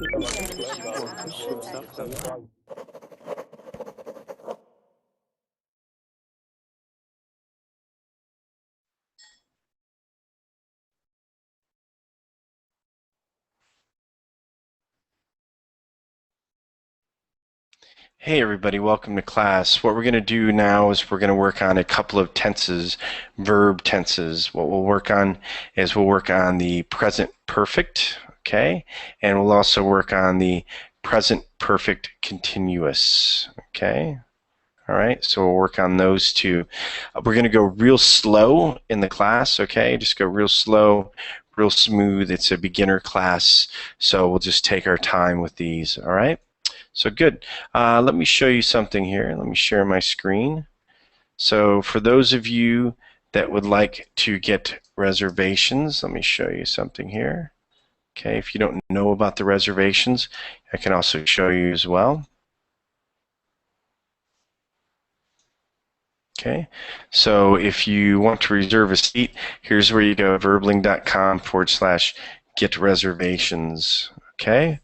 Hey everybody, welcome to class. What we're going to do now is we're going to work on a couple of tenses, verb tenses. What we'll work on is we'll work on the present perfect, okay? And we'll also work on the present perfect continuous, okay? All right, so we'll work on those two. We're going to go real slow in the class, okay? Just go real slow, real smooth. It's a beginner class, so we'll just take our time with these, all right? So good. Let me show you something here. Let me share my screen. So for those of you that would like to get reservations, let me show you something here. Okay, if you don't know about the reservations, I can also show you as well. Okay, so if you want to reserve a seat, here's where you go, verbling.com/get reservations. Okay.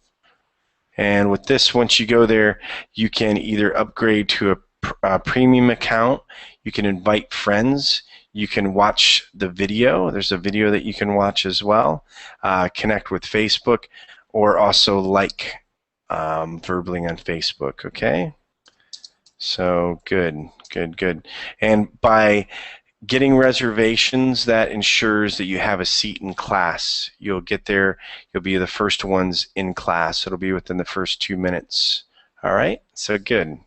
And with this, once you go there, you can either upgrade to a premium account, you can invite friends, you can watch the video, there's a video that you can watch as well, connect with Facebook, or also like Verbling on Facebook, okay? So good, good, good. And by getting reservations, that ensures that you have a seat in class. You'll get there, you'll be the first ones in class. It'll be within the first 2 minutes. All right, so good.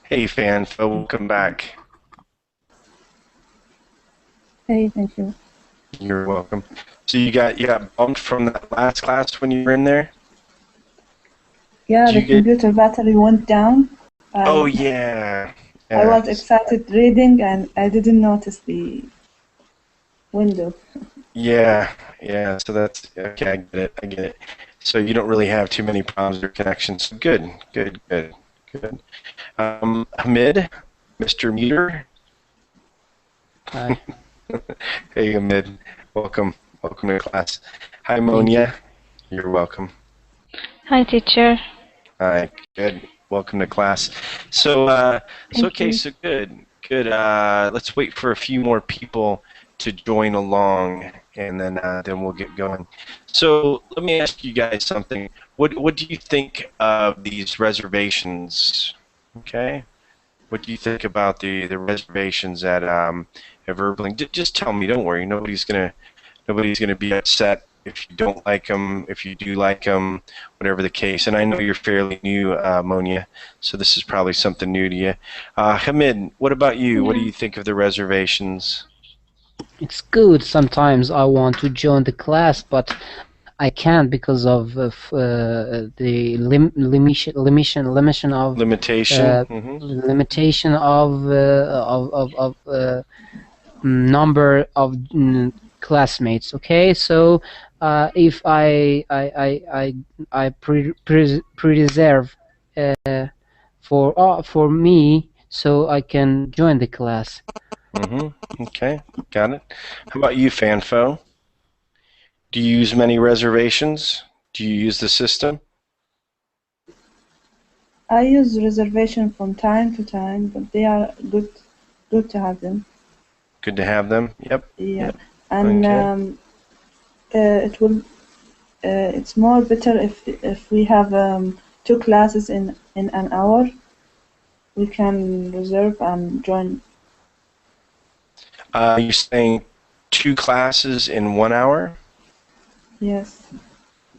Hey, Fanfo, welcome back. Hey, thank you. You're welcome. So you got bumped from that last class when you were in there? Yeah, the computer battery went down. Oh yeah. I was excited reading and I didn't notice the window. Yeah, yeah. So that's okay. I get it. I get it. So you don't really have too many problems with connections. Good, good, good, good. Hamid, Mr. Meter. Hi. Hey, Hamid. Welcome. Welcome to class. Hi, Monia. You're welcome. Hi, teacher. Hi. Good. Welcome to class. So, okay. So good. Good. Let's wait for a few more people to join along, and then we'll get going. So let me ask you guys something. What do you think of these reservations? Okay. What do you think about the reservations at Verbling? Just tell me. Don't worry. Nobody's gonna be upset if you don't like them. If you do like them, whatever the case. And I know you're fairly new, Monia, so this is probably something new to you. Hamid, what about you? Yeah. What do you think of the reservations? It's good. Sometimes I want to join the class, but I can't because of the limitation of number of classmates. Okay, so if I pre-reserve for me, so I can join the class. Okay, got it. How about you, Fanfo? Do you use many reservations? Do you use the system? I use reservation from time to time, but they are good to have them. Good to have them. Yep. Yeah, yep. and okay. It's more better if we have 2 classes in an hour. We can reserve and join. You're saying 2 classes in 1 hour? Yes.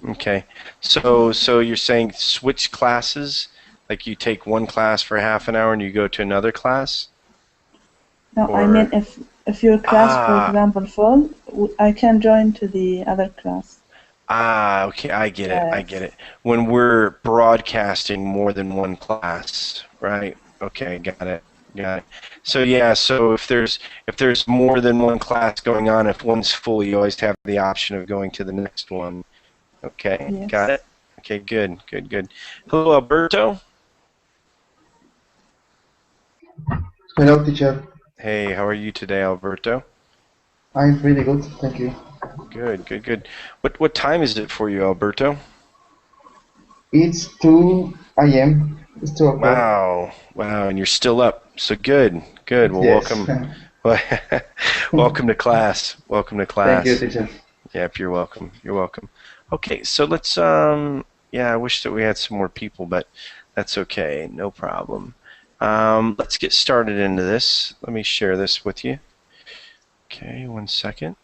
Okay. So you're saying switch classes? Like you take one class for half an hour and you go to another class? No, I mean Or if your class, for ah example, full, I can join to the other class. okay, I get it. I get Yes. it. When we're broadcasting more than one class, right? Okay, got it. Got it. So yeah, so if there's more than one class going on, if one's full, you always have the option of going to the next one. Okay, got Yes. it. Okay, good, good, good. Hello, Alberto. Hello, teacher. Hey, how are you today, Alberto? I'm pretty good, thank you. Good, good, good. What time is it for you, Alberto? It's 2 a.m. It's 2 o'clock. Wow, wow, and you're still up. So good, good. Well, Yes. welcome, welcome to class. Welcome to Thank you, class. teacher. Yep, you're welcome. You're welcome. Okay, so let's yeah, I wish that we had some more people, but that's okay. No problem. Let's get started into this. Let me share this with you. Okay, 1 second.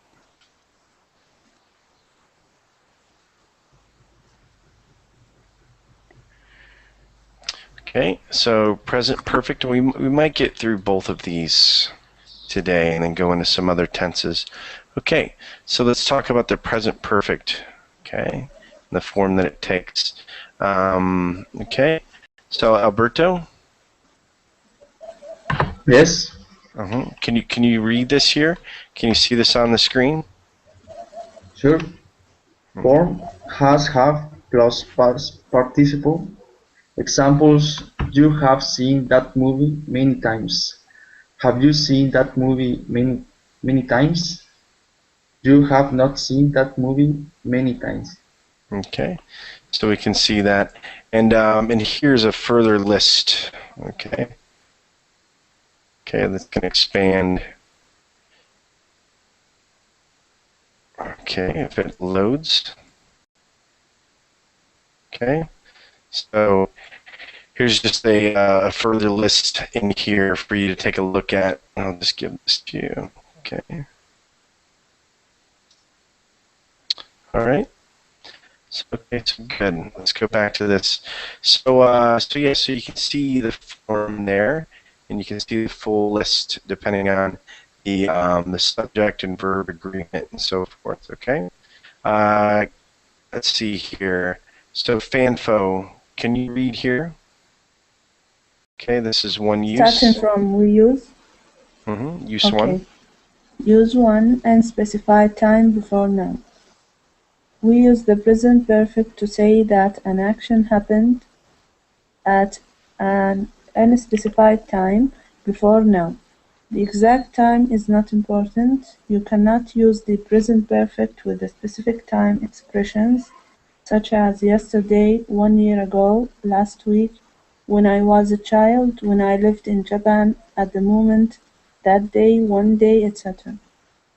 Okay, so present perfect. We might get through both of these today and then go into some other tenses. Okay, so let's talk about the present perfect. Okay, the form that it takes. Okay, so Alberto, Yes, can you read this here? Can you see this on the screen? sure. Form has have plus participle. Examples: you have seen that movie many times. Have you seen that movie many times? You have not seen that movie many times. Okay, so we can see that, and here's a further list. Okay, okay, this can expand. Okay, if it loads. Okay, so here's just a further list in here for you to take a look at. I'll just give this to you. Okay. All right. So, okay, so good. Let's go back to this. So yeah, so you can see the form there, and you can see the full list depending on the subject and verb agreement and so forth. Okay. Uh, let's see here. So Fanfo, can you read here? Okay, this is one Starting use. from we use. Use one. Okay. Use one and specify time before now. We use the present perfect to say that an action happened at an unspecified time before now. The exact time is not important. You cannot use the present perfect with the specific time expressions such as yesterday, 1 year ago, last week, when I was a child, when I lived in Japan, at the moment, that day, one day, etc.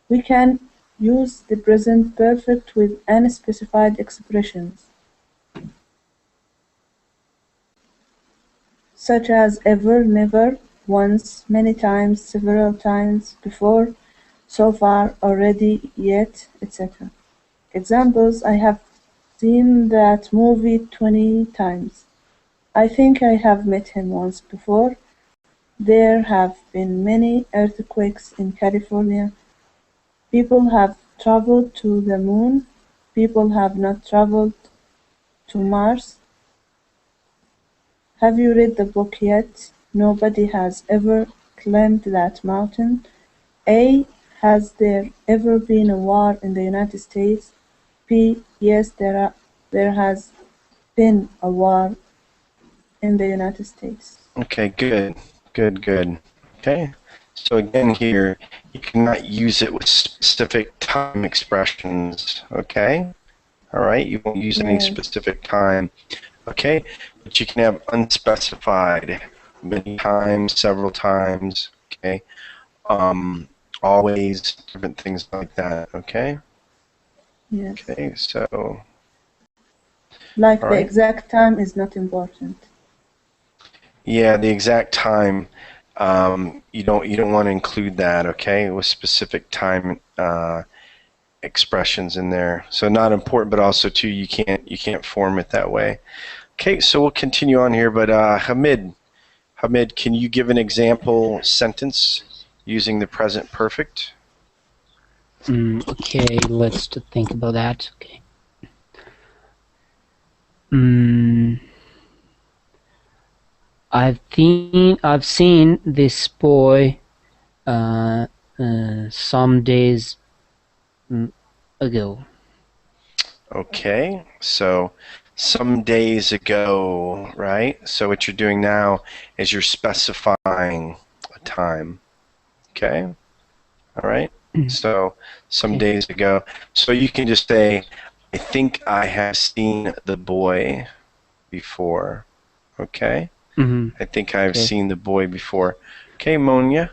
We can use the present perfect with unspecified expressions, such as ever, never, once, many times, several times, before, so far, already, yet, etc. Examples: I have seen that movie 20 times. I think I have met him once before. There have been many earthquakes in California. People have traveled to the moon. People have not traveled to Mars. Have you read the book yet? Nobody has ever climbed that mountain. A. Has there ever been a war in the United States? P. Yes, there has been a war in the United States. Okay, good, good, good. Okay, so again here, you cannot use it with specific time expressions. Okay, all right, you won't use any Yes. specific time. Okay, but you can have unspecified, many times, several times. Okay, um, always, different things like that. Okay. Yes. Okay, so Like all the right. exact time is not important. Yeah, the exact time. You don't want to include that. Okay, with specific time. expressions in there. So not important, but also too you can't form it that way. Okay, so we'll continue on here. But Hamid, can you give an example sentence using the present perfect? Okay, let's think about that. Okay. I've seen this boy some days ago. Okay, so some days ago, right? So what you're doing now is you're specifying a time. Okay, all right. So some Okay. days ago. So you can just say, I think I have seen the boy before. Okay, I think I've Okay. seen the boy before. Okay, Monia.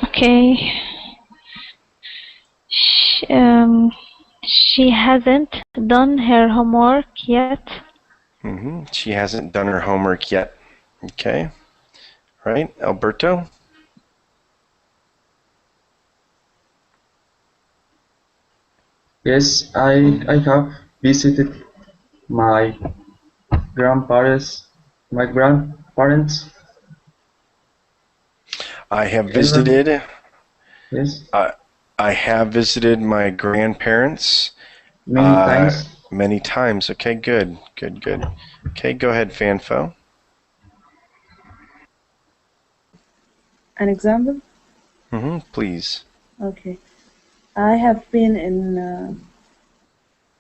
Okay. She hasn't done her homework yet. She hasn't done her homework yet. Okay, right, Alberto. Yes, I have visited my grandparents. My grandparents. I have Ever. visited. Yes, I have visited my grandparents many times. many times. Okay, good. Okay, go ahead, Fanfo. An example? Please. Okay. I have been in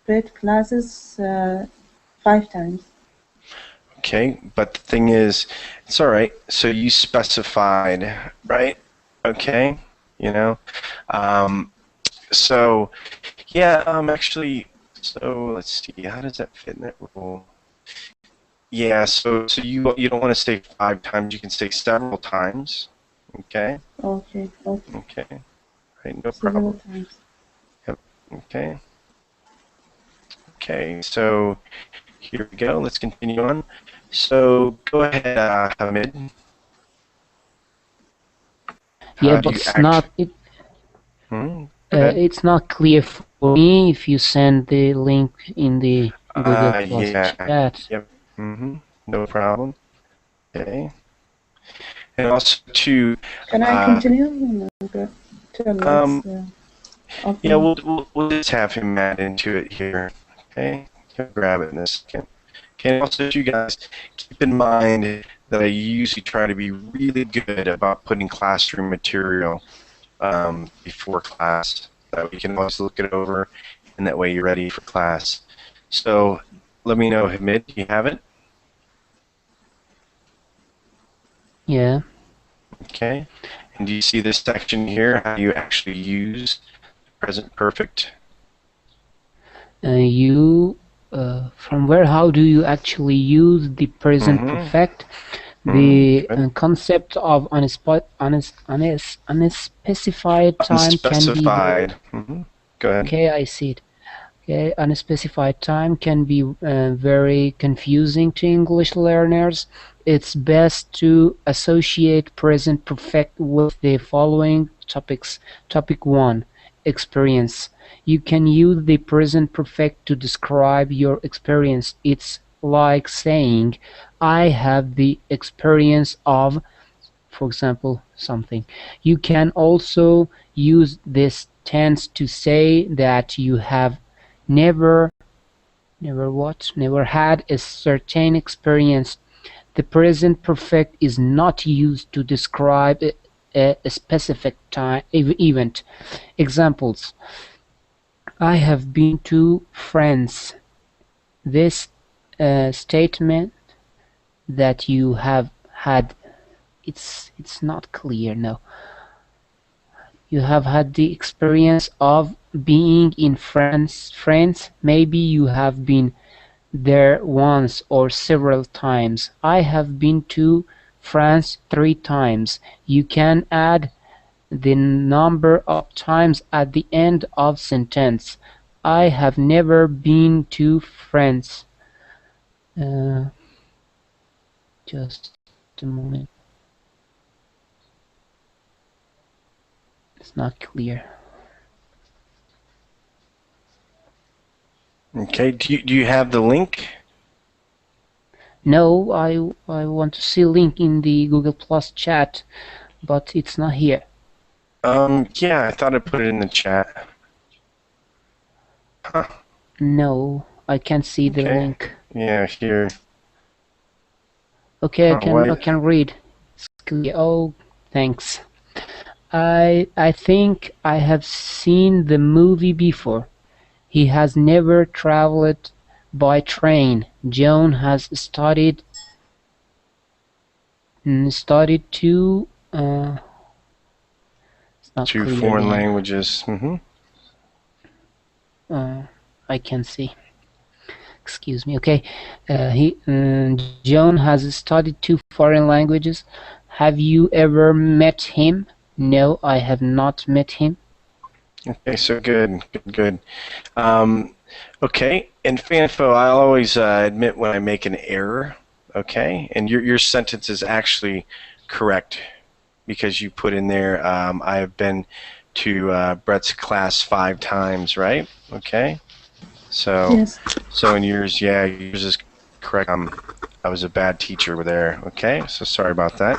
Bret classes 5 times. Okay, but the thing is, it's all right. So you specified, right? Okay, you know. So yeah, actually, so let's see. How does that fit in that rule? Yeah, so you don't want to say 5 times. You can say several times. Okay. Okay. Okay. Right. No Several problem. times. Yep. Okay. Okay. So here we go. Let's continue on. So go ahead, Hamid. Yeah, How do but you act? Go ahead. it's not clear for me if you send the link in the Google Plus Yeah. chat. Yep. No problem. Okay. And also to, Can I uh, continue? No, good. Let's. yeah, Okay. we'll just have him add into it here. Okay. He'll grab it in a second. Okay. And also, you guys keep in mind that I usually try to be really good about putting classroom material before class. That we can always look it over, and that way you're ready for class. So let me know, Hamid, do you have it? Yeah. Okay. And do you see this section here, how you actually use present perfect? From where, how do you actually use the present perfect? The Good. concept of unspecified time can be Unspecified. Go ahead. okay, I see it. Okay, unspecified time can be very confusing to English learners. It's best to associate present perfect with the following topics. Topic 1, experience. You can use the present perfect to describe your experience. It's like saying, I have the experience of, for example, something. You can also use this tense to say that you have never never had a certain experience. The present perfect is not used to describe a specific time event. Examples: I have been to France. This statement that you have had, it's not clear. No, you have had the experience of being in France. Maybe you have been there once or several times. I have been to France 3 times. You can add the number of times at the end of sentence. I have never been to France. Uh, just a moment. It's not clear. Okay. Do you have the link? No, I want to see link in the Google Plus chat, but it's not here. Yeah, I thought I put it in the chat. Huh. No, I can't see the Okay. link. Yeah, here. Okay, Huh, I can read. It's clear. Oh, thanks. I think I have seen the movie before. He has never traveled by train. John has studied two. It's not Two clear foreign again. languages. Mm-hmm. I can see. Excuse me. Okay, John has studied two foreign languages. Have you ever met him? No, I have not met him. Okay, so good. Okay, in Fanfo, I always admit when I make an error. Okay, and your sentence is actually correct because you put in there. I have been to Brett's class 5 times, right? Okay, so Yes, so in yours, yeah, yours is correct. I was a bad teacher over there. Okay, so sorry about that.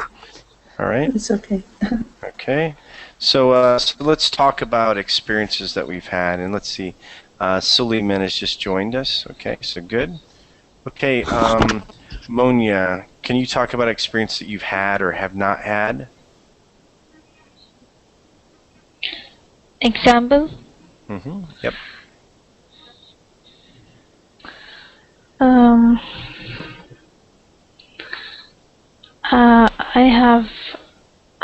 All right. it's okay. Okay, so let's talk about experiences that we've had, and let's see. Suleiman has just joined us. Okay, so good. Okay, Monia, can you talk about experience that you've had or have not had? Example. Yep. Um, uh, I have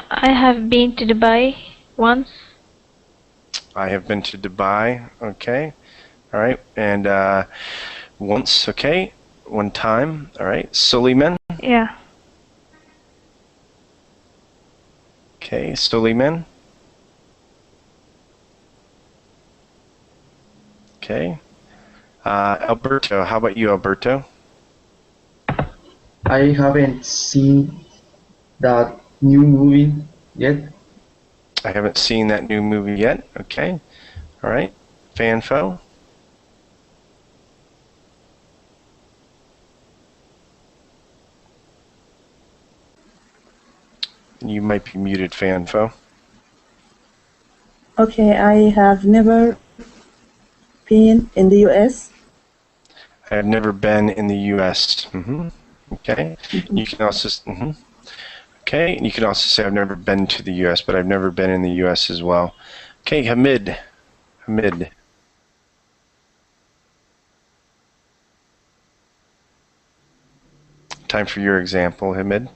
I have been to Dubai once. I have been to Dubai. Okay. All right. And once. Okay. One time. All right. Suleiman. Yeah. Okay. Suleiman. Okay. Alberto. How about you, Alberto? I haven't seen that new movie yet. I haven't seen that new movie yet. Okay. All right. Fanfo. You might be muted, Fanfo. Okay, I have never been in the US. I've never been in the U.S. Okay. You can also. Okay. You can also say I've never been to the U.S., but I've never been in the U.S. as well. Okay, Hamid. Hamid. Time for your example, Hamid.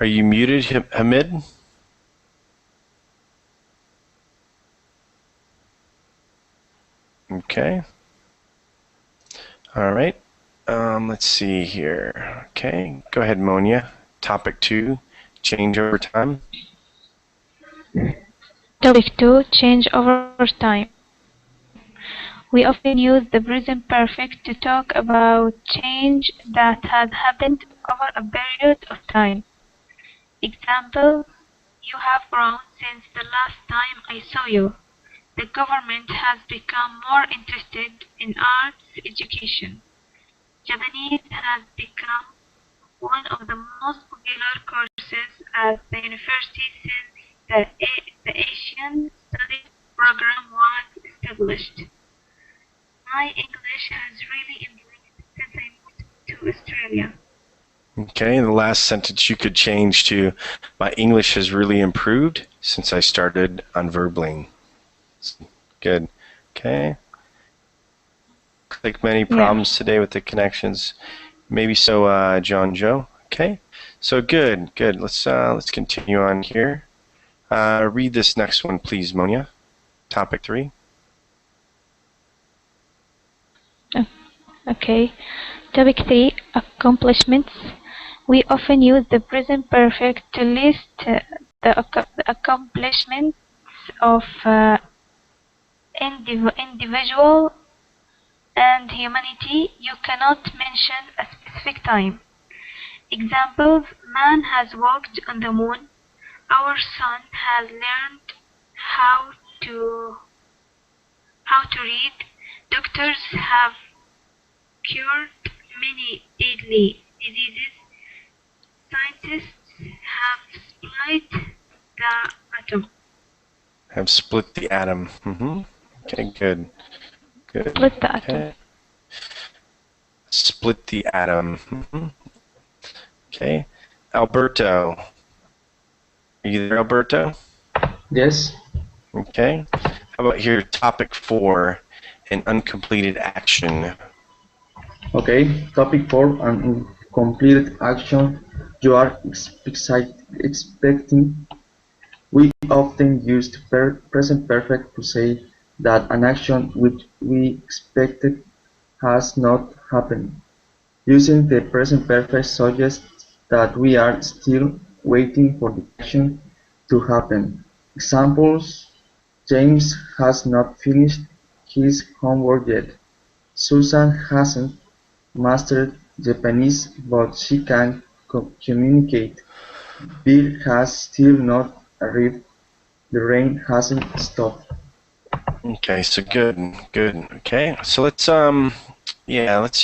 Are you muted, Hamid? Okay. All right. Let's see here. Okay. Go ahead, Monia. Topic 2, change over time. Topic 2, change over time. We often use the present perfect to talk about change that has happened over a period of time. Example, you have grown since the last time I saw you. The government has become more interested in arts education. Japanese has become one of the most popular courses at the university since the Asian Studies program was established. My English has really improved since I moved to Australia. Okay, the last sentence you could change to, my English has really improved since I started on Verbling. Good. Okay. Like many problems today with the connections. Maybe so, John Joe. Okay. So good. Let's continue on here. Read this next one, please, Monia. Topic 3. Okay. Topic 3, accomplishments. We often use the present perfect to list the accomplishments of individual and humanity, you cannot mention a specific time. Examples: man has walked on the moon. Our son has learned how to how to read. Doctors have cured many deadly diseases. Scientists have split the atom. Have split the atom. Okay, good. Good. Split the atom. Okay. Split the atom. Okay. Alberto. Are you there, Alberto? Yes. Okay. How about here, topic 4, an uncompleted action. Okay. Topic 4, an completed action you are expecting. We often use the present perfect to say that an action which we expected has not happened. Using the present perfect suggests that we are still waiting for the action to happen. Examples: James has not finished his homework yet. Susan hasn't mastered Japanese, but she can communicate. Bill has still not arrived. The rain hasn't stopped. Okay, so good. Okay, so let's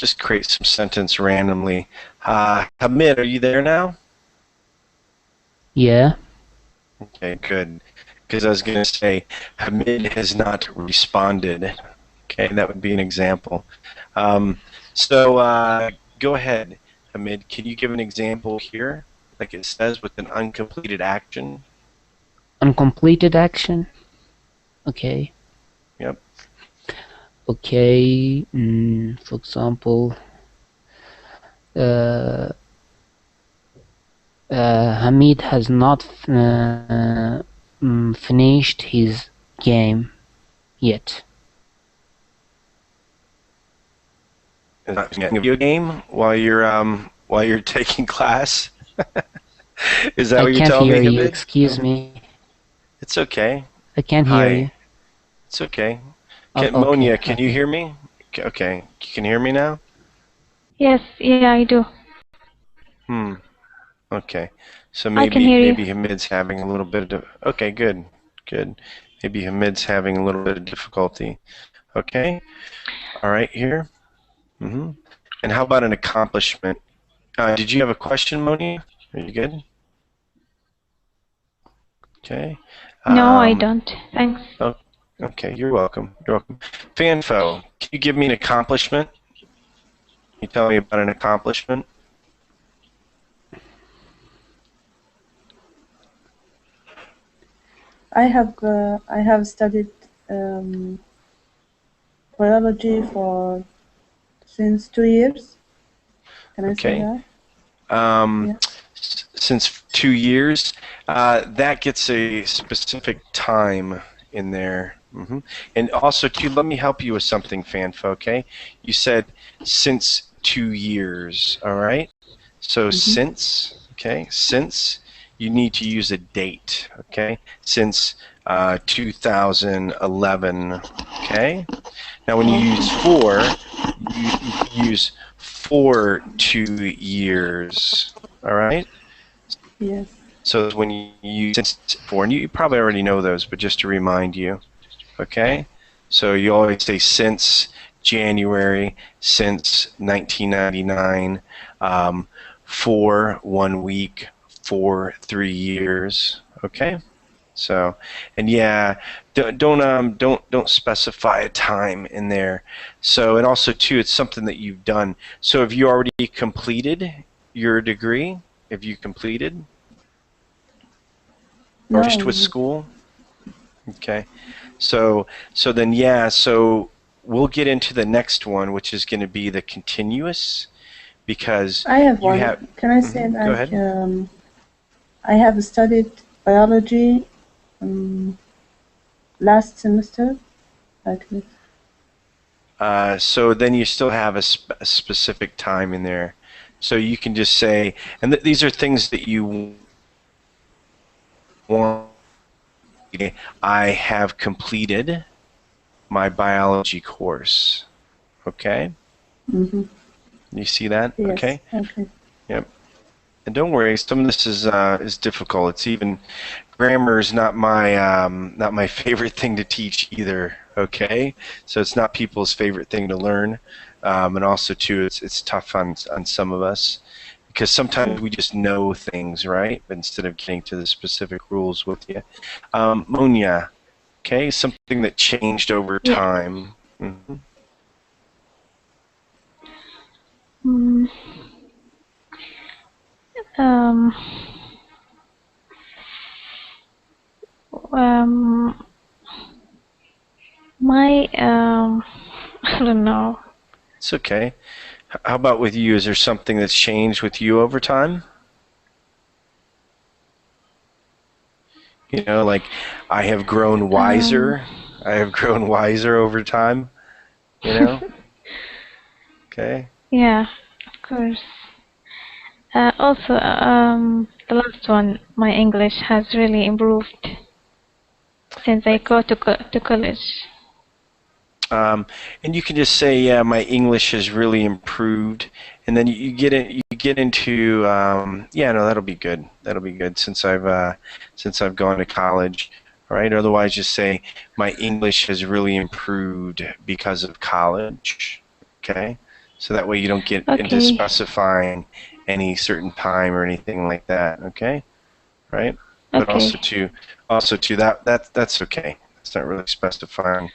just create some sentence randomly. Hamid, are you there now? Yeah. Okay, good. Because I was going to say Hamid has not responded. Okay, that would be an example. So go ahead, Hamid. Can you give an example here, like it says, with an uncompleted action? Uncompleted action. Okay. Yep. Okay. For example, Hamid has not finished his game yet. Is that a video game while you're taking class? Is that I what you're can't telling hear me, you. Hamid? Excuse me. It's okay. I can't hear you. Hi. It's okay. Oh, okay. Monia, can you hear me? Okay. You can hear me now? Yes, yeah, I do. Okay. So I can hear you. maybe Hamid's having a little bit of okay, good. Maybe Hamid's having a little bit of difficulty. Okay. All right, here. And how about an accomplishment? Did you have a question, Monia? Are you good? Okay. No, I don't. Thanks. Oh, okay, you're welcome. Fanfo, can you give me an accomplishment? Can you tell me about an accomplishment? I have studied biology for since 2 years. Can I say that? Yeah. Since 2 years, that gets a specific time in there. And also, too, let me help you with something, Fanfo, okay? You said since 2 years, all right? So since, okay, since, you need to use a date, okay? Since 2011, okay? Now, when you use for, you use for 2 years, all right? Yes. So when you use since for, and you probably already know those, but just to remind you, okay? So you always say since January, since 1999, for 1 week, for 3 years, okay? So, and yeah, don't specify a time in there. So, and also too, it's something that you've done. So, have you already completed your degree? Have you completed? Or finished with No. school? Okay. So then yeah, so we'll get into the next one, which is going to be the continuous, because I have you one. have. Can I say Go like ahead. I have studied biology last semester, like this. So then you still have a specific time in there. So you can just say, and these are things that you want. I have completed my biology course. Okay? Mm-hmm. You see that? Yes. Okay? Okay. Yep. And don't worry, some of this is difficult. It's even grammar is not my favorite thing to teach either. Okay, so it's not people's favorite thing to learn, and also too, it's tough on some of us because sometimes we just know things, right? Instead of getting to the specific rules with you. Monia, okay, something that changed over Yeah. time. Mm-hmm. Mm, um, um, my, I don't know. It's okay. How about with you? Is there something that's changed with you over time? You know, like I have grown wiser. I have grown wiser over time. You know? Okay. Yeah, of course. Also, the last one, my English has really improved since I go to college. And you can just say, yeah, my English has really improved, and then you get into, yeah, no, that'll be good. That'll be good since I've gone to college, all right? Otherwise, just say my English has really improved because of college, okay? So that way you don't get into Okay. specifying any certain time or anything like that, okay? Right? But Okay. also too that's okay. It's not really specifying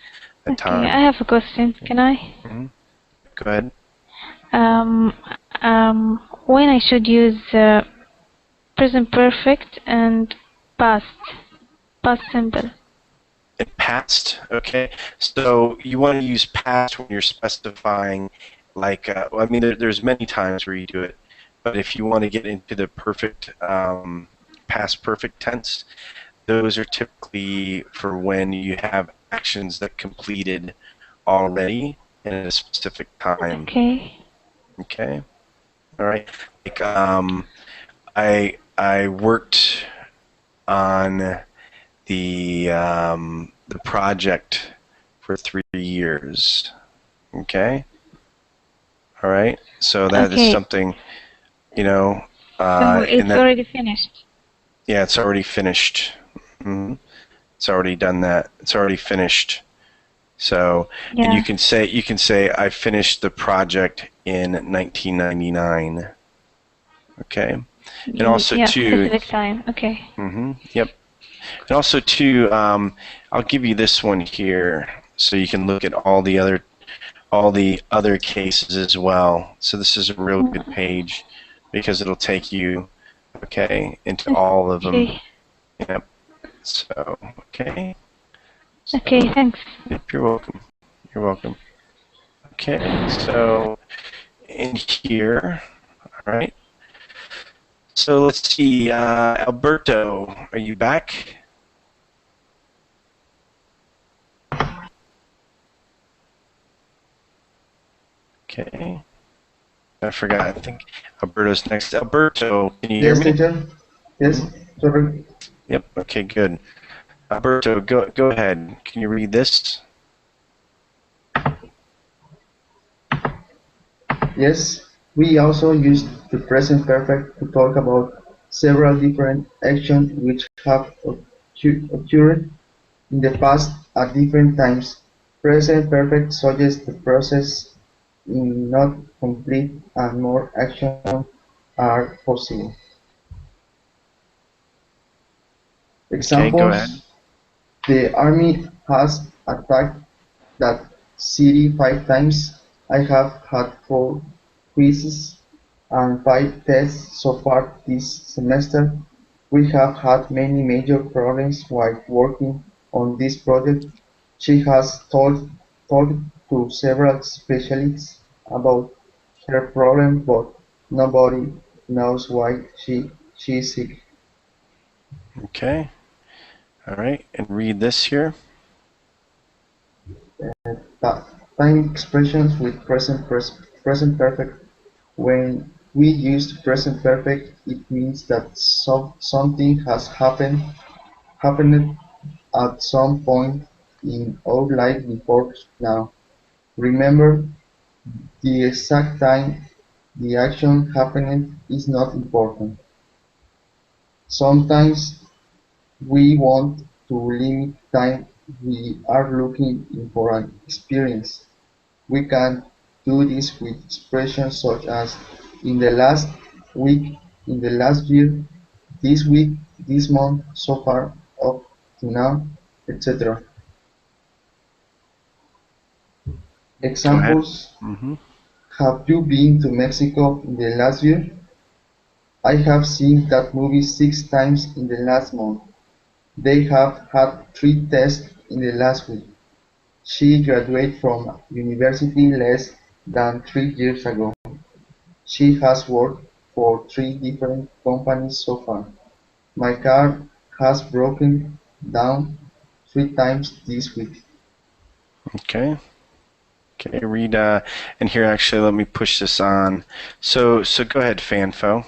the Okay, I time. have a question. Can I? Mm-hmm. Go ahead. Um, when I should use present perfect and past, past simple. In past, okay. So you want to use past when you're specifying, like, I mean, there's many times where you do it, but if you want to get into the perfect past perfect tense, those are typically for when you have actions that completed already in a specific time. Okay. Okay. All right. Like I worked on the project for 3 years. Okay. All right. So that is Okay. something, you know, So and it's that, already finished. yeah, it's already finished. Mm-hmm. It's already done that. It's already finished. So, and Yeah. you can say I finished the project in 1999. Okay. And also Yeah, too, specific time. Okay. yep. And also too, I'll give you this one here so you can look at all the other cases as well. So this is a real good page because it'll take you, okay, into all of them. Okay. Yep. So, okay. Okay, So, thanks. yep, you're welcome. You're welcome. Okay, so in here, all right. So let's see, Alberto, are you back? Okay. I forgot. I think Alberto's next. Alberto, can you hear Yes, me? teacher. Yes, sorry. Yep. Okay, good. Alberto, go ahead. Can you read this? Yes, we also use the present perfect to talk about several different actions which have occurred in the past at different times. Present perfect suggests the process is not complete and more actions are possible. Okay, go ahead. Examples: the army has attacked that city 5 times. I have had 4 quizzes and 5 tests so far this semester. We have had many major problems while working on this project. She has talked to several specialists about her problem, but nobody knows why she's sick. Okay. All right, and read this here. Time expressions with present perfect. When we use present perfect, it means that something has happened at some point in our life before now. Remember, The exact time the action happened is not important. Sometimes we want to limit time we are looking for an experience. We can do this with expressions such as in the last week, in the last year, this week, this month, so far, up to now, etc. Go ahead. Examples: Hmm. have you been to Mexico in the last year? I have seen that movie 6 times in the last month. They have had 3 tests in the last week. She graduated from university less than 3 years ago. She has worked for 3 different companies so far. My car has broken down 3 times this week. Okay. Okay. Read. And here, actually, let me push this on. So go ahead, Fanfo.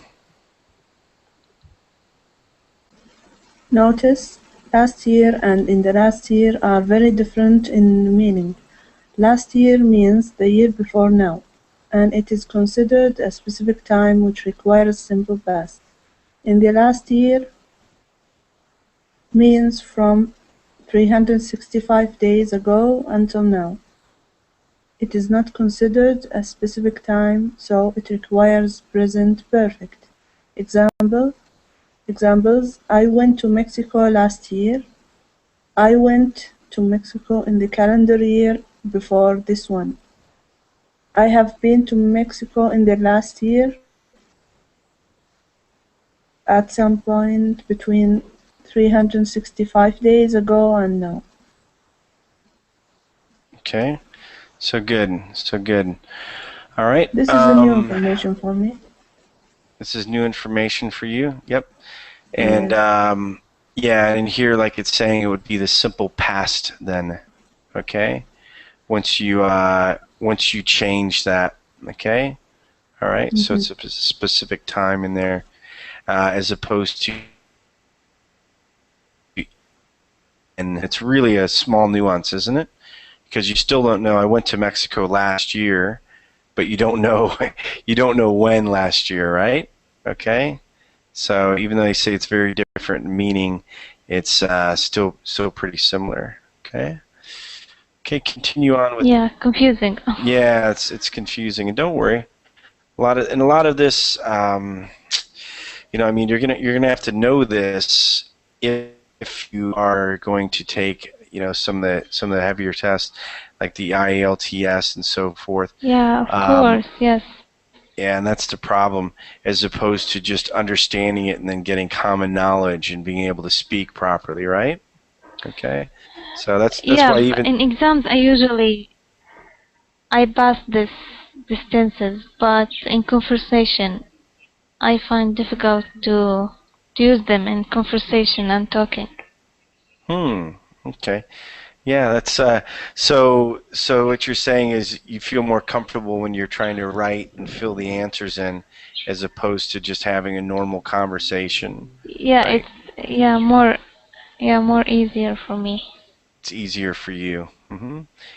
Notice, last year and in the last year are very different in meaning. Last year means the year before now, and it is considered a specific time which requires simple past. In the last year means from 365 days ago until now. It is not considered a specific time, so it requires present perfect. Examples: I went to Mexico last year. I went to Mexico in the calendar year before this one. I have been to Mexico in the last year at some point between 365 days ago and now. Okay. So good. So good. All right. This is the new information for me. This is new information for you. Yep. Yes. And yeah, and here, like it's saying, it would be the simple past then. Okay. Once you change that. Okay. All right. So it's a specific time in there, as opposed to, and it's really a small nuance, isn't it? Because you still don't know. I went to Mexico last year, but you don't know you don't know when last year, right? Okay. So even though they say it's very different in meaning, it's still pretty similar. Okay. Okay. Continue on with. Yeah, confusing. Yeah, it's confusing, and don't worry. A lot of this, I mean, you're gonna have to know this if you are going to take, some of the heavier tests, like the IELTS and so forth. Yeah, of course, yes. Yeah, and that's the problem, as opposed to just understanding it and then getting common knowledge and being able to speak properly, right? Okay. So that's Yeah, why but even. in exams I pass these tenses, but in conversation I find difficult to use them in conversation and talking. Okay. Yeah, that's so what you're saying is you feel more comfortable when you're trying to write and fill the answers in, as opposed to just having a normal conversation, Yeah, right? more easier for me. It's easier for you.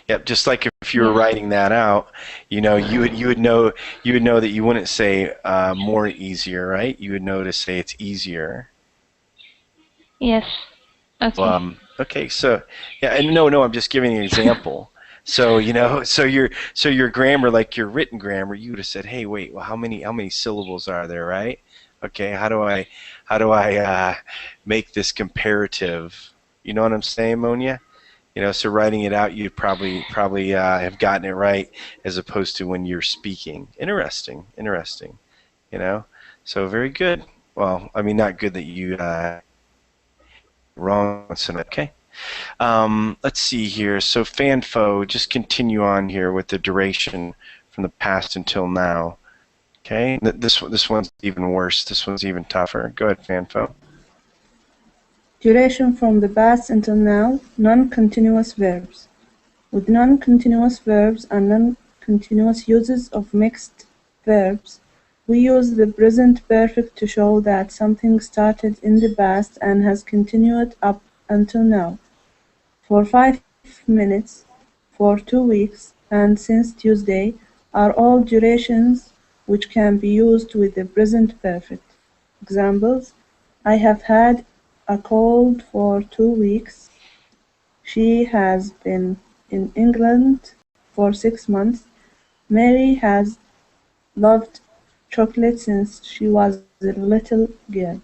Yep, just like if you were Yes. writing that out, you would know that you wouldn't say more easier, right? You would know to say it's easier. Yes. Okay. Okay, so yeah, and no, I'm just giving an example. So so your grammar, like your written grammar, you would have said, hey, wait, well, how many syllables are there, right? Okay, how do I make this comparative? You know what I'm saying, Monia? So writing it out, you'd probably have gotten it right, as opposed to when you're speaking. Interesting. So very good. Well, I mean, not good that you wrong. Okay. Let's see here. So Fanfo, just continue on here with the duration from the past until now. Okay. This one's even worse. This one's even tougher. Go ahead, Fanfo. Duration from the past until now, non-continuous verbs. With non-continuous verbs and non-continuous uses of mixed verbs, we use the present perfect to show that something started in the past and has continued up until now. For 5 minutes, for 2 weeks, and since Tuesday, are all durations which can be used with the present perfect. Examples: I have had a cold for 2 weeks. She has been in England for 6 months. Mary has loved chocolate since she was a little girl.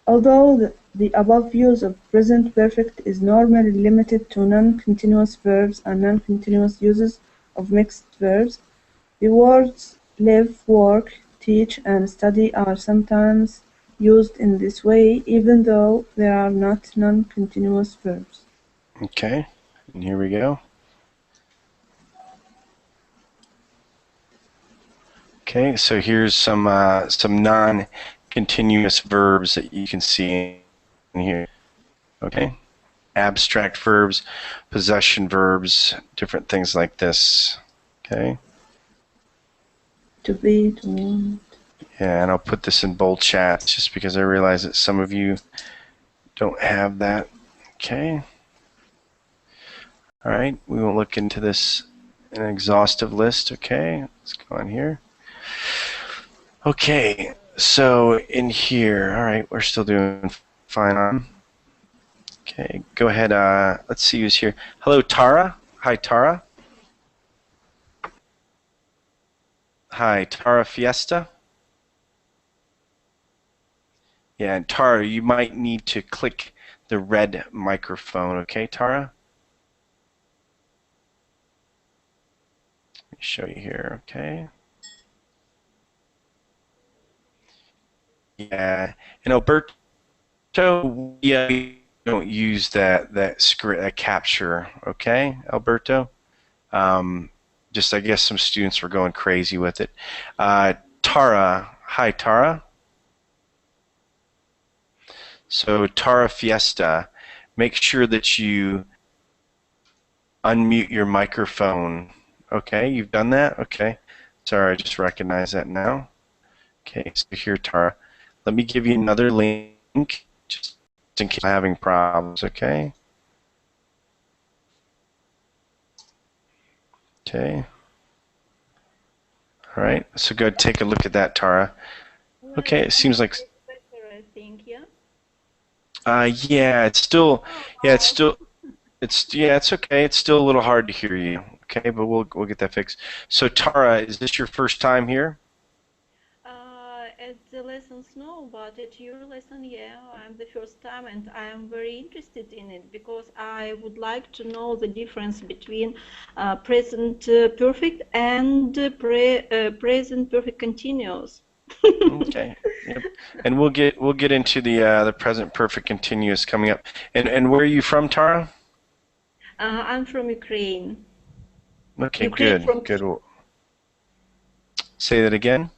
Although the above use of present perfect is normally limited to non-continuous verbs and non-continuous uses of mixed verbs, the words live, work, teach, and study are sometimes used in this way, even though they are not non-continuous verbs. Okay, and here we go. Okay, so here's some non-continuous verbs that you can see in here. Okay, abstract verbs, possession verbs, different things like this. Okay. To be, to want. Yeah, and I'll put this in bold chat just because I realize that some of you don't have that. Okay. All right, we will look into this in an exhaustive list. Okay, let's go on here. Okay, so in here, all right, we're still doing fine on. Okay, go ahead. Let's see who's here. Hello, Tara. Hi, Tara. Hi, Tara Fiesta. Yeah, and Tara, you might need to click the red microphone. Okay, Tara? Let me show you here. Okay. Yeah, and Alberto, we don't use that script, that capture. Okay, Alberto. Just I guess some students were going crazy with it. Tara, hi Tara. So Tara Fiesta, make sure that you unmute your microphone. Okay, you've done that? Okay. Sorry, I just recognize that now. Okay, so here, Tara. Let me give you another link, just in case I'm having problems, okay? Okay. All right, so go take a look at that, Tara. Okay, it seems like... I think, yeah? Yeah, it's still... Yeah, it's still... it's okay. It's still a little hard to hear you. Okay, but we'll get that fixed. So Tara, is this your first time here? At the lessons, no, but at your lesson, yeah, I'm the first time and I'm very interested in it because I would like to know the difference between present perfect and present perfect continuous. Okay. Yep. And we'll get into the present perfect continuous coming up. And where are you from, Tara? I'm from Ukraine. Okay, Ukraine good. from Good. Say that again.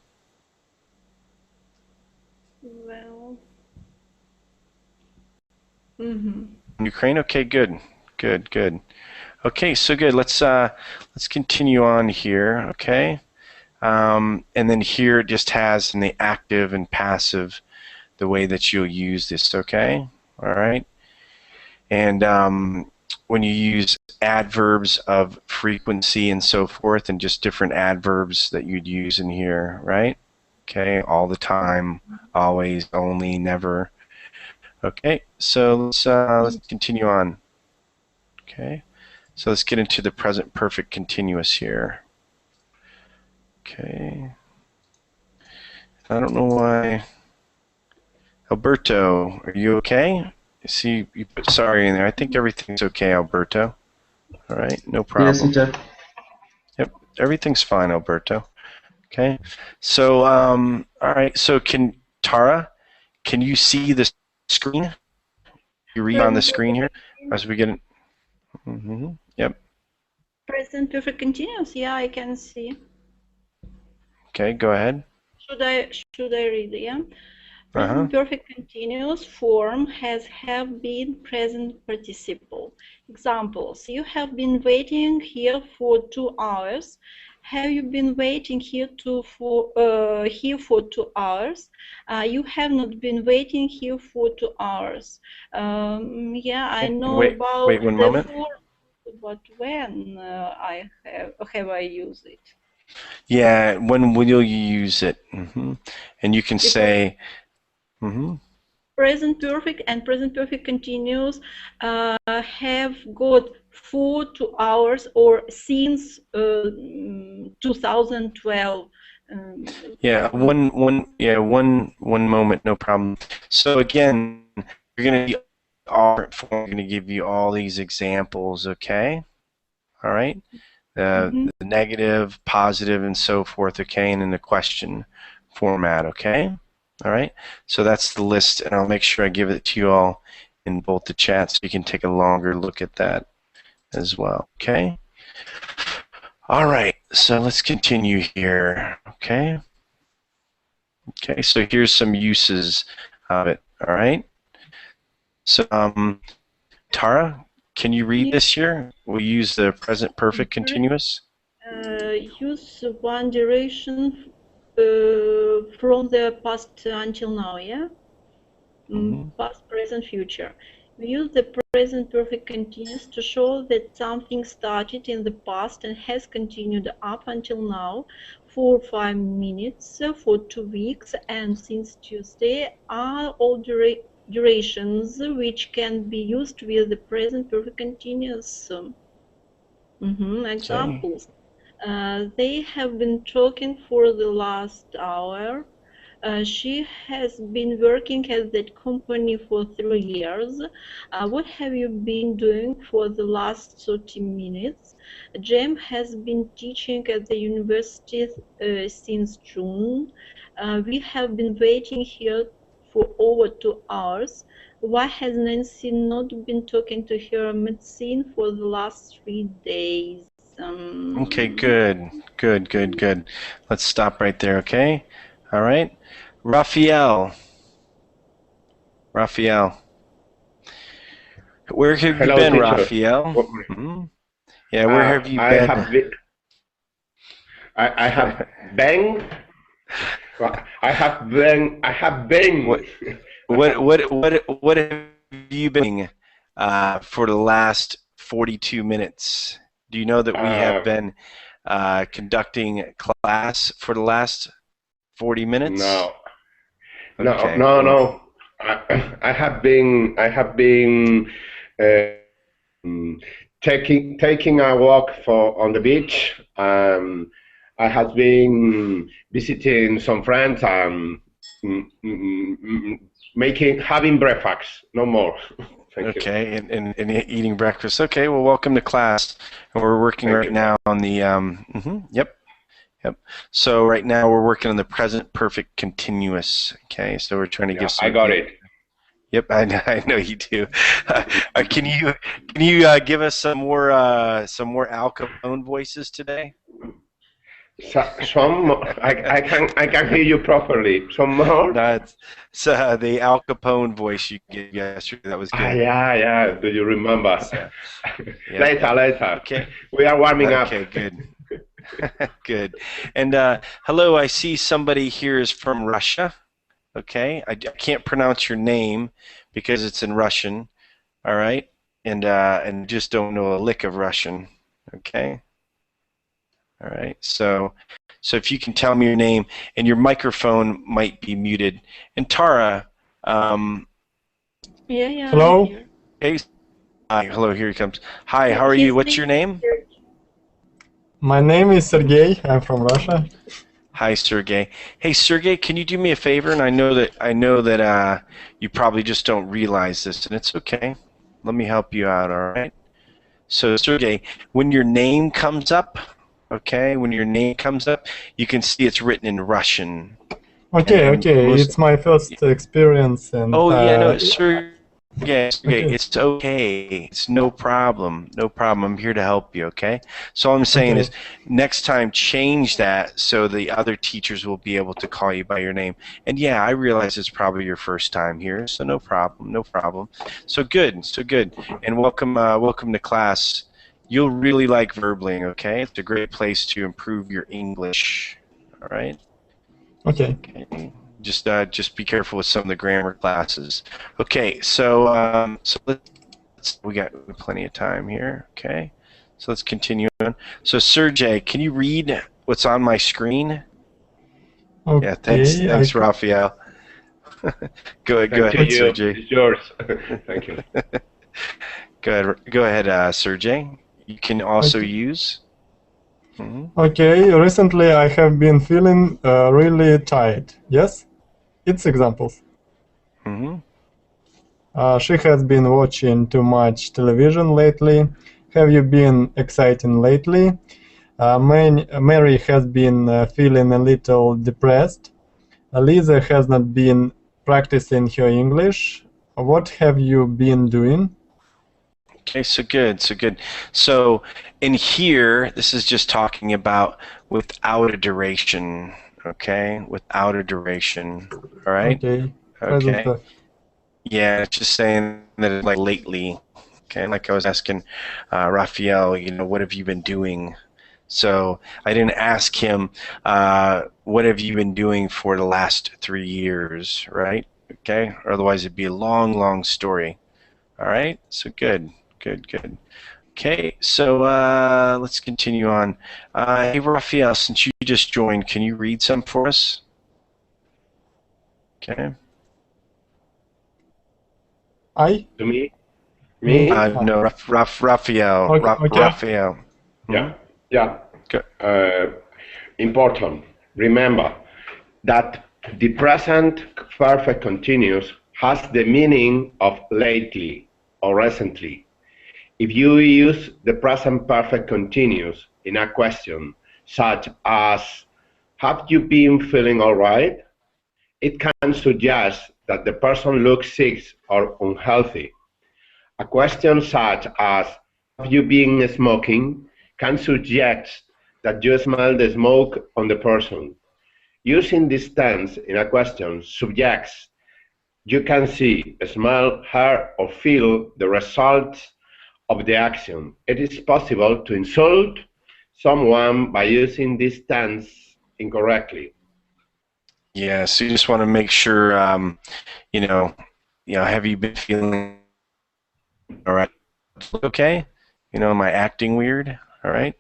Well, mm-hmm. Ukraine. Okay, good. Good. Okay, so good. Let's continue on here. Okay. And then here it just has in the active and passive the way that you'll use this. Okay. All right. And when you use adverbs of frequency and so forth, and just different adverbs that you'd use in here, right? Okay, all the time, always, only, never. Okay, so let's continue on. Okay, so let's get into the present perfect continuous here. Okay, I don't know why. Alberto, are you okay? See, you put sorry in there. I think everything's okay, Alberto. All right, no problem. Yes, teacher. Yep, everything's fine, Alberto. Okay, so all right. So Tara, can you see the screen? You read on the screen here as we get it. Yep. Present perfect continuous. Yeah, I can see. Okay, go ahead. Should I read? Yeah. Present perfect continuous form has have been present participle. Examples: you have been waiting here for 2 hours. Have you been waiting here for 2 hours? You have not been waiting here for 2 hours. Yeah, I know Wait about one the moment. but when have I used it? Yeah, when will you use it? And you can say, present perfect and present perfect continuous have got 4 hours or since 2012. Yeah, one moment, no problem. So again, you're going to going to give you all these examples, okay? All right? The negative, positive, and so forth, okay? And in the question format, okay? All right? So that's the list, and I'll make sure I give it to you all in both the chats so you can take a longer look at that as well, okay? All right, so let's continue here, okay? Okay, so here's some uses of it, all right? So, Tara, can you read this here? We use the present perfect continuous. Use one direction from the past until now, yeah? Past, present, future. We use the present perfect continuous to show that something started in the past and has continued up until now for 5 minutes, for 2 weeks, and since Tuesday are all durations which can be used with the present perfect continuous. Examples. They have been talking for the last hour. She has been working at that company for 3 years. What have you been doing for the last 30 minutes? Jem has been teaching at the university since June. We have been waiting here for over 2 hours. Why has Nancy not been talking to her medicine for the last 3 days? Okay, good. Let's stop right there, okay? All right. Raphael. Where have you been, teacher. Raphael? Yeah, where have you been? I have been. What have you been for the last 42 minutes? Do you know that we have been conducting class for the last 40 minutes? No. Okay. No. I have been taking a walk on the beach. I have been visiting some friends and having breakfast. No more. Okay, and eating breakfast. Okay, well, welcome to class. And we're working right now on the Yep. So right now we're working on the present perfect continuous. Okay, so we're trying to give some. I got it. Yep, I know you do. Can you give us some more Al Capone voices today? Some I can hear you properly. Some more. That's the Al Capone voice you gave yesterday. That was good. Yeah. Do you remember? Yeah. Later. Okay. We are warming up. Okay, good. Good. And hello, I see somebody here is from Russia. Okay, I can't pronounce your name because it's in Russian. All right, and just don't know a lick of Russian. Okay. All right. So if you can tell me your name, and your microphone might be muted. And Tara. Yeah. Hello. Hey. Hi. Hello. Here he comes. Hi. How are you? What's your name? My name is Sergey. I'm from Russia. Hi, Sergey. Hey, Sergey, can you do me a favor? And I know that you probably just don't realize this, and it's okay. Let me help you out, all right? So, Sergey, when your name comes up, you can see it's written in Russian. Okay. It's my first experience, and Sergey, it's okay. It's no problem. I'm here to help you, okay? So all I'm saying is next time change that so the other teachers will be able to call you by your name. And yeah, I realize it's probably your first time here, so no problem. So good. And welcome to class. You'll really like Verbling, okay? It's a great place to improve your English. All right? Okay. Just be careful with some of the grammar classes. Okay, so we got plenty of time here. Okay, So let's continue on. So Sergey, can you read what's on my screen? Okay, Yeah, thanks, Raphael. go ahead, Sergey. It's yours. Thank you. Go ahead, Sergey. You can also use. Okay, recently I have been feeling really tired. Yes, it's examples. She has been watching too much television lately. Have you been exciting lately? Mary has been feeling a little depressed. Lisa has not been practicing her English. What have you been doing? Okay, so good. So in here, this is just talking about without a duration. Okay, without a duration. All right. Okay. Okay. Yeah, it's just saying that it's like lately. Okay, like I was asking Raphael, what have you been doing? So I didn't ask him, what have you been doing for the last 3 years, right? Okay, or otherwise it'd be a long, long story. All right, so good. Okay, so let's continue on. Hey, Raphael, since you just joined, can you read some for us? Okay. To me? Me? No, Raphael. Okay. Raphael. Yeah. Important. Remember that the present perfect continuous has the meaning of lately or recently. If you use the present perfect continuous in a question such as, have you been feeling all right? It can suggest that the person looks sick or unhealthy. A question such as, have you been smoking? Can suggest that you smell the smoke on the person. Using this tense in a question suggests you can see, smell, hear, or feel the results of the action. It is possible to insult someone by using this tense incorrectly. Yeah, so you just want to make sure, have you been feeling all right? Okay? Am I acting weird? All right?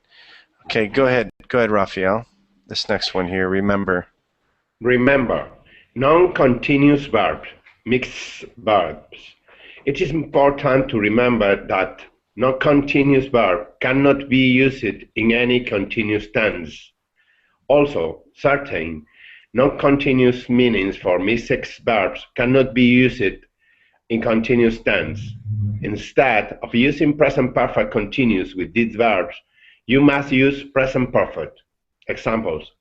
Okay, go ahead, Raphael. This next one here, remember. Remember, non-continuous verbs, mixed verbs. It is important to remember that non-continuous verb cannot be used in any continuous tense. Also, certain non-continuous meanings for mixed verbs cannot be used in continuous tense. Instead of using present perfect continuous with these verbs, you must use present perfect. Examples.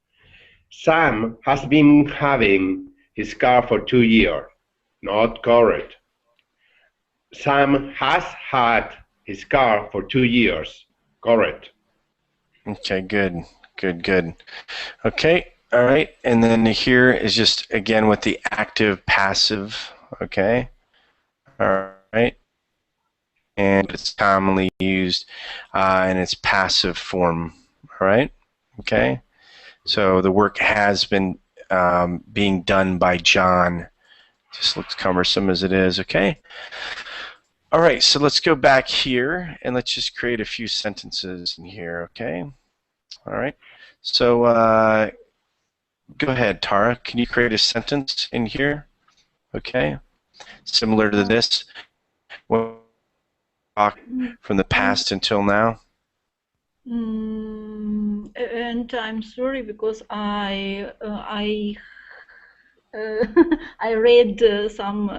Sam has been having his car for 2 years. Not correct. Sam has had his car for 2 years. Correct. Okay, good. Okay, all right. And then here is just, again, with the active passive, okay? All right. And it's commonly used in its passive form, all right? Okay. So the work has been being done by John. Just looks cumbersome as it is, okay? All right, so let's go back here and let's just create a few sentences in here, okay? All right, so go ahead, Tara. Can you create a sentence in here? Okay, similar to this. We'll talk from the past until now. And I'm sorry because I read some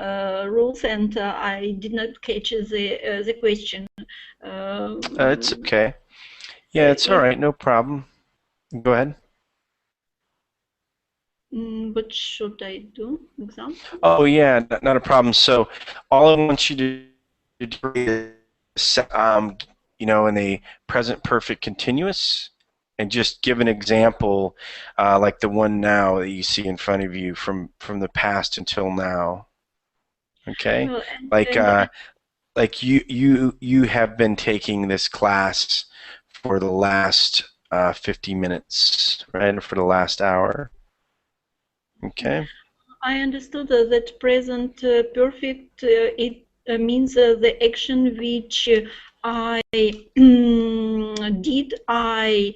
rules and I did not catch the question. It's okay. Yeah, it's all right. No problem. Go ahead. What should I do? Example? Oh, yeah, not a problem. So all I want you to do is, in the present perfect continuous, and just give an example like the one now that you see in front of you from the past until now. Okay, like you have been taking this class for the last 50 minutes, right, or for the last hour. Okay. I understood that present perfect it means the action which I did I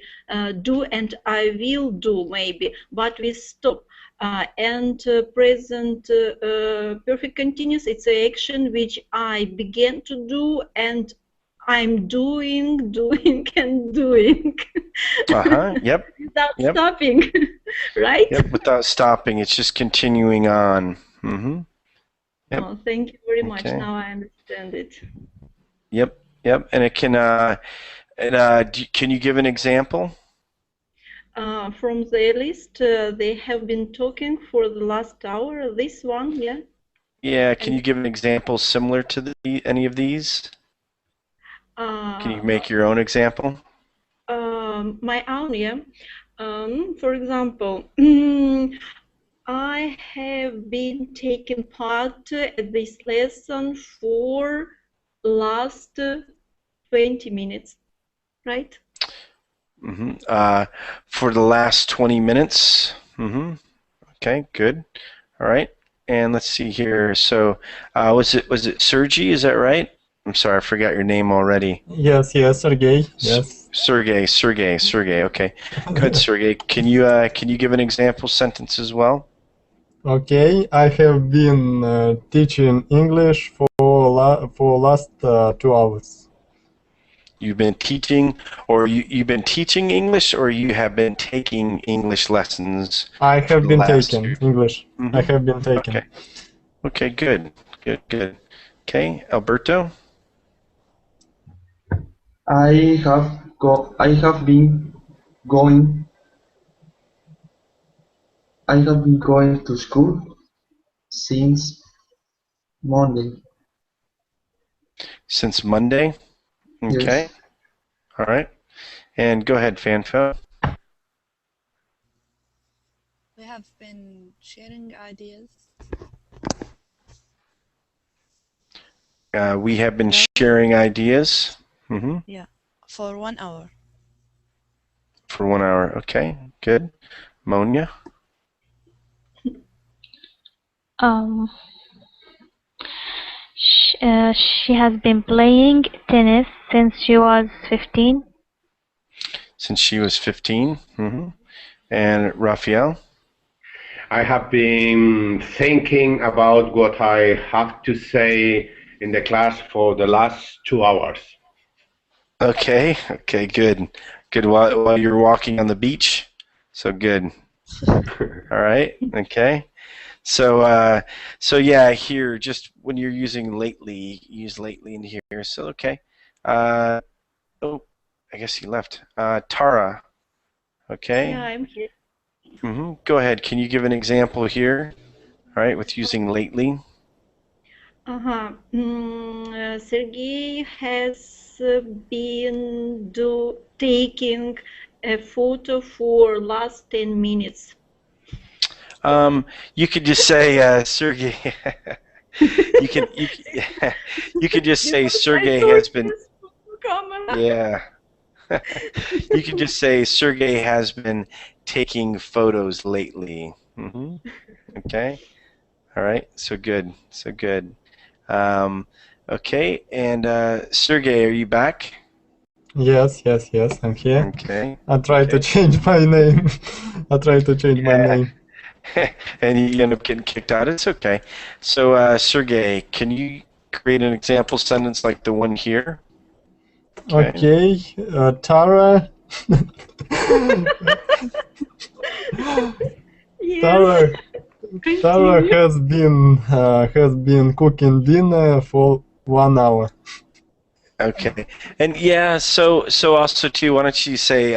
do and I will do maybe, but we stop. And present perfect continuous, it's an action which I began to do and I'm doing, and doing. Yep. Without Yep. stopping, right? Yep. Without stopping, it's just continuing on. Yep. Oh, thank you very much. Okay. Now I understand it. Yep. Yep. And it can. Can you give an example? From the list, they have been talking for the last hour. This one, yeah. Yeah. Can you give an example similar to any of these? Can you make your own example? My own, yeah. For example, I have been taking part at this lesson for last 20 minutes, right? For the last 20 minutes. Okay, good. All right. And let's see here. So, was it Sergey? Is that right? I'm sorry, I forgot your name already. Yes, Sergey. Yes. Sergey. Okay, good, Sergey. Can you give an example sentence as well? Okay, I have been teaching English for last 2 hours. You've been teaching, or you've been teaching English, or you have been taking English lessons? I have been taking English. I have been taking. Okay. Okay, good. Okay, Alberto? I have been going to school since Monday. Since Monday? Okay. Yes. All right. And go ahead, Fanfo. We have been sharing ideas. We have been sharing ideas. Yeah, for 1 hour. For 1 hour. Okay, good. Monia? She has been playing tennis since she was 15. Since she was 15. And Raphael? I have been thinking about what I have to say in the class for the last 2 hours. Okay, good. Good while you're walking on the beach. So good. All right, okay. So yeah, here, just when you're using lately, use lately in here. So, okay. Oh, I guess he left. Tara, okay. Yeah, I'm here. Go ahead. Can you give an example here? All right, with using lately. Sergey has been taking a photo for last 10 minutes. You could just say Sergey. you could just say Sergey has been. Yeah. You can just say Sergey has been taking photos lately. Okay. All right. So good. Okay. And Sergey, are you back? Yes, I'm here. Okay. I tried to change my name. My name. And you end up getting kicked out. It's okay. So, Sergey, can you create an example sentence like the one here? Okay. Tara. Yes. Tara has been cooking dinner for 1 hour. Okay. And yeah, so also too, why don't you say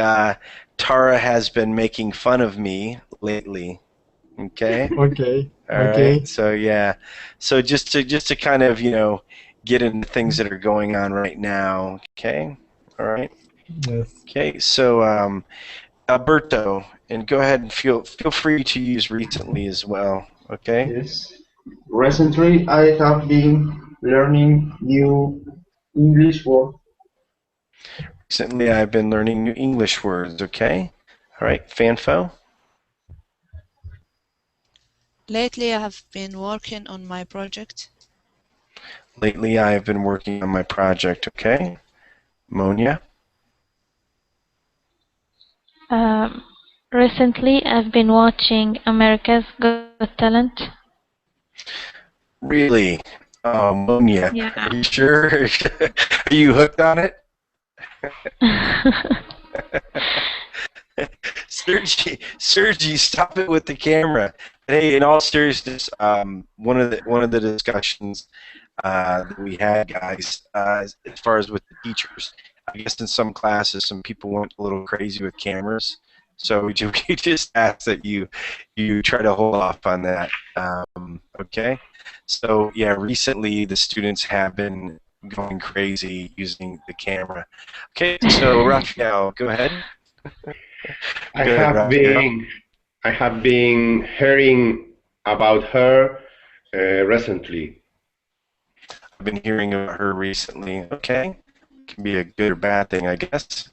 Tara has been making fun of me lately. Okay? Okay. All right. So yeah. So just to kind of, get into things that are going on right now. Okay? All right. Yes. Okay. So Alberto, and go ahead and feel free to use recently as well. Okay? Yes. Recently, I have been learning new English words. Recently, I've been learning new English words. Okay? All right. Fanfo? Lately, I have been working on my project. Lately, I have been working on my project. Okay? Monia? Recently, I've been watching America's Got Talent. Really? Monia, Yeah. are you sure? Are you hooked on it? Sergi, stop it with the camera. Hey, in all seriousness, one of the discussions that we had, guys, as far as with the teachers, I guess in some classes, some people went a little crazy with cameras. So we just ask that you try to hold off on that. Okay. So yeah, recently the students have been going crazy using the camera. Okay. So Raphael, go ahead. I Go ahead, have Raphael. been hearing about her recently. I've been hearing about her recently. Okay. Can be a good or bad thing, I guess.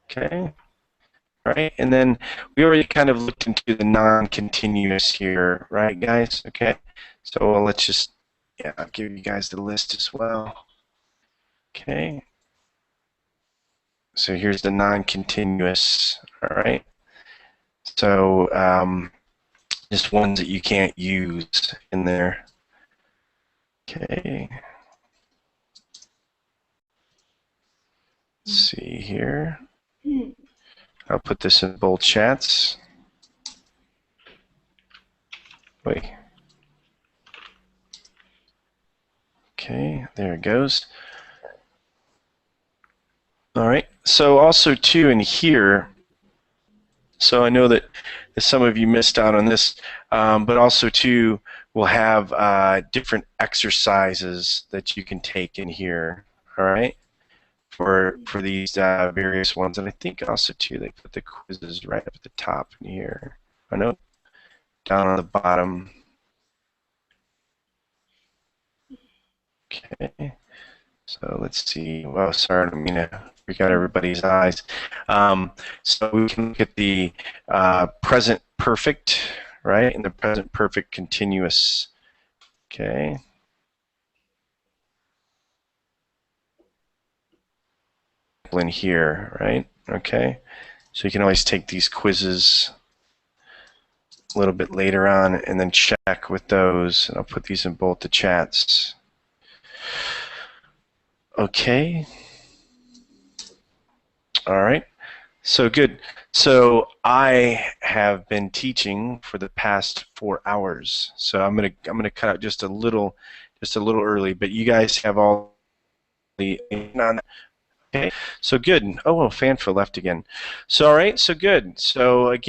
Okay. Right. And then we already kind of looked into the non-continuous here, right, guys? Okay. So let's just, yeah, I'll give you guys the list as well. Okay. So here's the non-continuous. All right. So just ones that you can't use in there. Okay. Let's see here. I'll put this in both chats. Wait. Okay, there it goes. All right. So also too in here, so I know that some of you missed out on this, but also too we'll have different exercises that you can take in here. All right. For these various ones, and I think also too they put the quizzes right up at the top in here. I know down on the bottom. Okay, so let's see. Well, sorry, I don't mean to freak out everybody's eyes. So we can look at the present perfect, right, and the present perfect continuous. Okay. In here, right? Okay. So you can always take these quizzes a little bit later on and then check with those. And I'll put these in both the chats. Okay. All right. So good. So I have been teaching for the past 4 hours. So I'm gonna cut out just a little early, but you guys have all the on. Okay. So good. Oh, well, Fanfa left again. So all right. So good. So again.